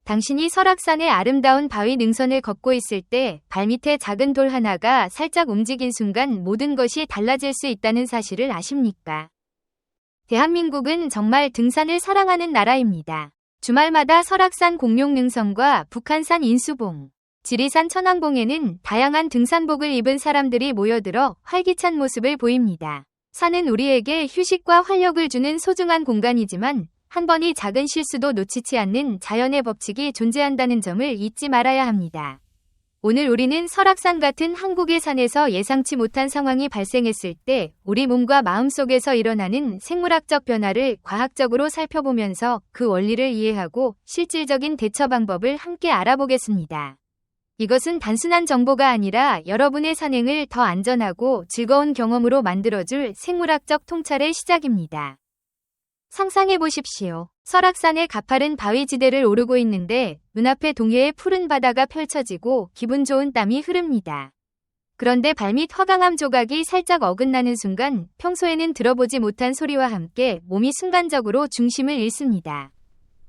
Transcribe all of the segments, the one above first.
당신이 설악산의 아름다운 바위 능선을 걷고 있을 때 발밑에 작은 돌 하나가 살짝 움직인 순간 모든 것이 달라질 수 있다는 사실을 아십니까? 대한민국은 정말 등산을 사랑하는 나라입니다. 주말마다 설악산 공룡능선과 북한산 인수봉, 지리산 천왕봉에는 다양한 등산복을 입은 사람들이 모여들어 활기찬 모습을 보입니다. 산은 우리에게 휴식과 활력을 주는 소중한 공간이지만 한 번의 작은 실수도 놓치지 않는 자연의 법칙이 존재한다는 점을 잊지 말아야 합니다. 오늘 우리는 설악산 같은 한국의 산에서 예상치 못한 상황이 발생했을 때 우리 몸과 마음속에서 일어나는 생물학적 변화를 과학적으로 살펴보면서 그 원리를 이해하고 실질적인 대처 방법을 함께 알아보겠습니다. 이것은 단순한 정보가 아니라 여러분의 산행을 더 안전하고 즐거운 경험으로 만들어줄 생물학적 통찰의 시작입니다. 상상해 보십시오. 설악산의 가파른 바위지대를 오르고 있는데 눈앞에 동해의 푸른 바다가 펼쳐지고 기분 좋은 땀이 흐릅니다. 그런데 발밑 화강암 조각이 살짝 어긋나는 순간 평소에는 들어보지 못한 소리와 함께 몸이 순간적으로 중심을 잃습니다.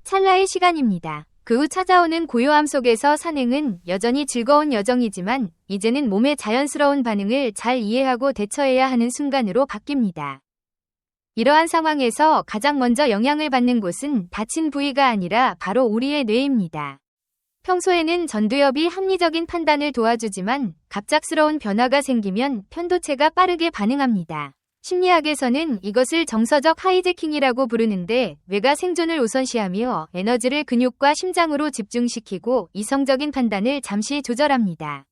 찰나의 시간입니다. 그 후 찾아오는 고요함 속에서 산행은 여전히 즐거운 여정이지만 이제는 몸의 자연스러운 반응을 잘 이해하고 대처해야 하는 순간으로 바뀝니다. 이러한 상황에서 가장 먼저 영향을 받는 곳은 다친 부위가 아니라 바로 우리의 뇌입니다. 평소에는 전두엽이 합리적인 판단을 도와주지만 갑작스러운 변화가 생기면 편도체가 빠르게 반응합니다. 심리학에서는 이것을 정서적 하이제킹이라고 부르는데 뇌가 생존을 우선시하며 에너지를 근육과 심장으로 집중시키고 이성적인 판단을 잠시 조절합니다.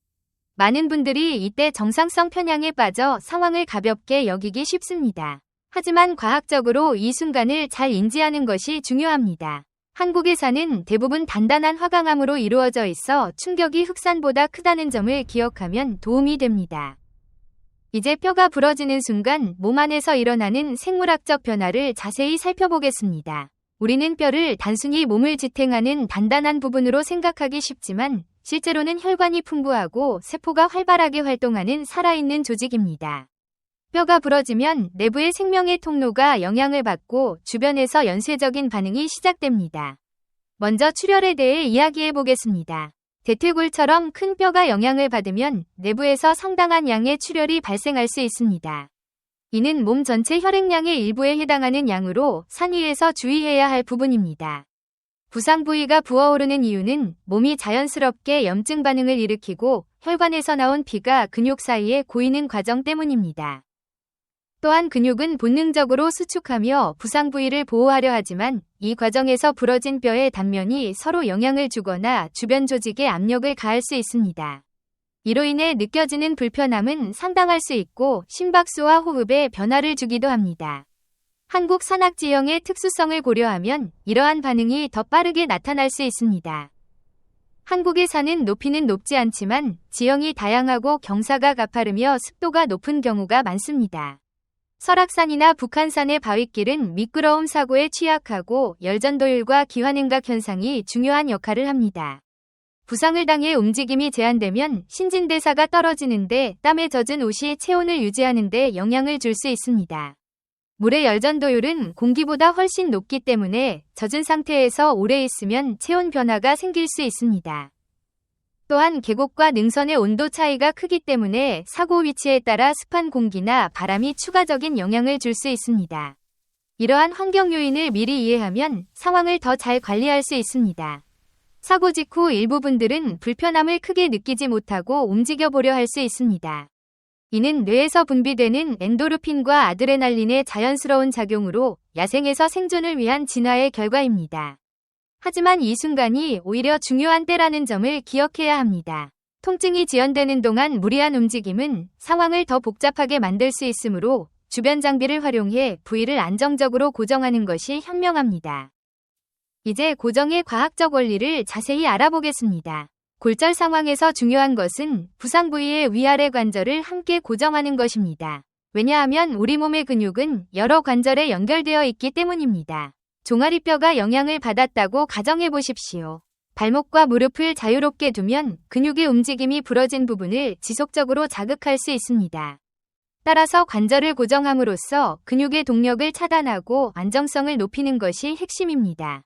많은 분들이 이때 정상성 편향에 빠져 상황을 가볍게 여기기 쉽습니다. 하지만 과학적으로 이 순간을 잘 인지하는 것이 중요합니다. 한국의 산은 대부분 단단한 화강암으로 이루어져 있어 충격이 흑산보다 크다는 점을 기억하면 도움이 됩니다. 이제 뼈가 부러지는 순간 몸 안에서 일어나는 생물학적 변화를 자세히 살펴보겠습니다. 우리는 뼈를 단순히 몸을 지탱하는 단단한 부분으로 생각하기 쉽지만 실제로는 혈관이 풍부하고 세포가 활발하게 활동하는 살아있는 조직입니다. 뼈가 부러지면 내부의 생명의 통로가 영향을 받고 주변에서 연쇄적인 반응이 시작됩니다. 먼저 출혈에 대해 이야기해 보겠습니다. 대퇴골처럼 큰 뼈가 영향을 받으면 내부에서 상당한 양의 출혈이 발생할 수 있습니다. 이는 몸 전체 혈액량의 일부에 해당하는 양으로 산 위에서 주의해야 할 부분입니다. 부상 부위가 부어오르는 이유는 몸이 자연스럽게 염증 반응을 일으키고 혈관에서 나온 피가 근육 사이에 고이는 과정 때문입니다. 또한 근육은 본능적으로 수축하며 부상 부위를 보호하려 하지만 이 과정에서 부러진 뼈의 단면이 서로 영향을 주거나 주변 조직에 압력을 가할 수 있습니다. 이로 인해 느껴지는 불편함은 상당할 수 있고 심박수와 호흡에 변화를 주기도 합니다. 한국 산악 지형의 특수성을 고려하면 이러한 반응이 더 빠르게 나타날 수 있습니다. 한국의 산은 높이는 높지 않지만 지형이 다양하고 경사가 가파르며 습도가 높은 경우가 많습니다. 설악산이나 북한산의 바위길은 미끄러움 사고에 취약하고 열전도율과 기환행각 현상이 중요한 역할을 합니다. 부상을 당해 움직임이 제한되면 신진대사가 떨어지는데 땀에 젖은 옷이 체온을 유지하는 데 영향을 줄 수 있습니다. 물의 열전도율은 공기보다 훨씬 높기 때문에 젖은 상태에서 오래 있으면 체온 변화가 생길 수 있습니다. 또한 계곡과 능선의 온도 차이가 크기 때문에 사고 위치에 따라 습한 공기나 바람이 추가적인 영향을 줄 수 있습니다. 이러한 환경 요인을 미리 이해하면 상황을 더 잘 관리할 수 있습니다. 사고 직후 일부 분들은 불편함을 크게 느끼지 못하고 움직여 보려 할 수 있습니다. 이는 뇌에서 분비되는 엔도르핀과 아드레날린의 자연스러운 작용으로 야생에서 생존을 위한 진화의 결과입니다. 하지만 이 순간이 오히려 중요한 때라는 점을 기억해야 합니다. 통증이 지연되는 동안 무리한 움직임은 상황을 더 복잡하게 만들 수 있으므로 주변 장비를 활용해 부위를 안정적으로 고정하는 것이 현명합니다. 이제 고정의 과학적 원리를 자세히 알아보겠습니다. 골절 상황에서 중요한 것은 부상 부위의 위아래 관절을 함께 고정하는 것입니다. 왜냐하면 우리 몸의 근육은 여러 관절에 연결되어 있기 때문입니다. 종아리뼈가 영향을 받았다고 가정해 보십시오. 발목과 무릎을 자유롭게 두면 근육의 움직임이 부러진 부분을 지속적으로 자극할 수 있습니다. 따라서 관절을 고정함으로써 근육의 동력을 차단하고 안정성을 높이는 것이 핵심입니다.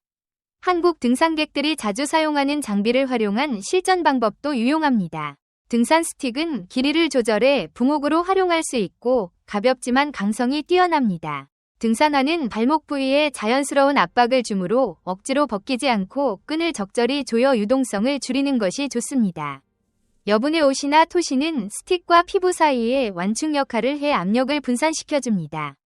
한국 등산객들이 자주 사용하는 장비를 활용한 실전 방법도 유용합니다. 등산 스틱은 길이를 조절해 붕옥으로 활용할 수 있고 가볍지만 강성이 뛰어납니다. 등산화는 발목 부위에 자연스러운 압박을 주므로 억지로 벗기지 않고 끈을 적절히 조여 유동성을 줄이는 것이 좋습니다. 여분의 옷이나 토시는 스틱과 피부 사이에 완충 역할을 해 압력을 분산시켜줍니다.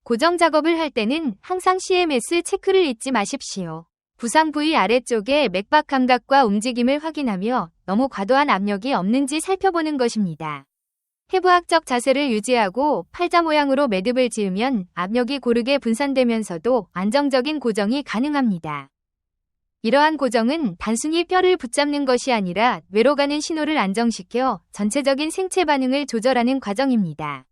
고정 작업을 할 때는 항상 CMS 체크를 잊지 마십시오. 부상 부위 아래쪽의 맥박 감각과 움직임을 확인하며 너무 과도한 압력이 없는지 살펴보는 것입니다. 해부학적 자세를 유지하고 팔자 모양으로 매듭을 지으면 압력이 고르게 분산되면서도 안정적인 고정이 가능합니다. 이러한 고정은 단순히 뼈를 붙잡는 것이 아니라 뇌로 가는 신호를 안정시켜 전체적인 생체 반응을 조절하는 과정입니다.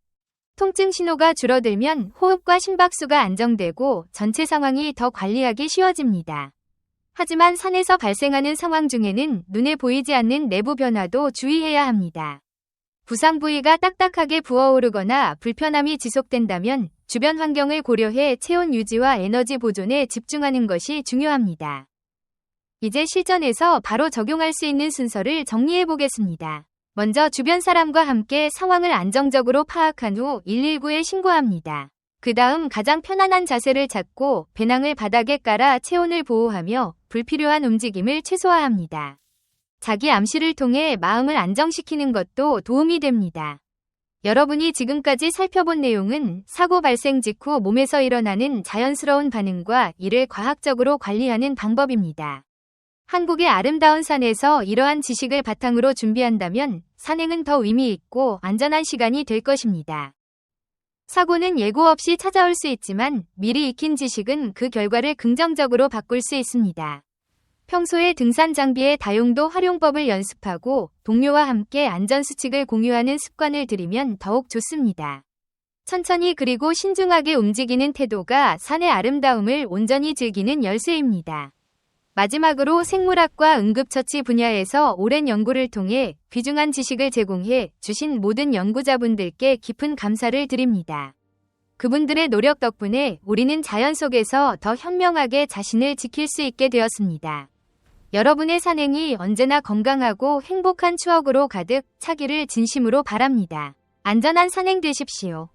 통증 신호가 줄어들면 호흡과 심박수가 안정되고 전체 상황이 더 관리하기 쉬워집니다. 하지만 산에서 발생하는 상황 중에는 눈에 보이지 않는 내부 변화도 주의해야 합니다. 부상 부위가 딱딱하게 부어오르거나 불편함이 지속된다면 주변 환경을 고려해 체온 유지와 에너지 보존에 집중하는 것이 중요합니다. 이제 실전에서 바로 적용할 수 있는 순서를 정리해 보겠습니다. 먼저 주변 사람과 함께 상황을 안정적으로 파악한 후 119에 신고합니다. 그 다음 가장 편안한 자세를 찾고 배낭을 바닥에 깔아 체온을 보호하며 불필요한 움직임을 최소화합니다. 자기 암시를 통해 마음을 안정시키는 것도 도움이 됩니다. 여러분이 지금까지 살펴본 내용은 사고 발생 직후 몸에서 일어나는 자연스러운 반응과 이를 과학적으로 관리하는 방법입니다. 한국의 아름다운 산에서 이러한 지식을 바탕으로 준비한다면 산행은 더 의미 있고 안전한 시간이 될 것입니다. 사고는 예고 없이 찾아올 수 있지만 미리 익힌 지식은 그 결과를 긍정적으로 바꿀 수 있습니다. 평소에 등산 장비의 다용도 활용법을 연습하고 동료와 함께 안전수칙을 공유하는 습관을 들이면 더욱 좋습니다. 천천히 그리고 신중하게 움직이는 태도가 산의 아름다움을 온전히 즐기는 열쇠입니다. 마지막으로 생물학과 응급처치 분야에서 오랜 연구를 통해 귀중한 지식을 제공해 주신 모든 연구자분들께 깊은 감사를 드립니다. 그분들의 노력 덕분에 우리는 자연 속에서 더 현명하게 자신을 지킬 수 있게 되었습니다. 여러분의 산행이 언제나 건강하고 행복한 추억으로 가득 차기를 진심으로 바랍니다. 안전한 산행 되십시오.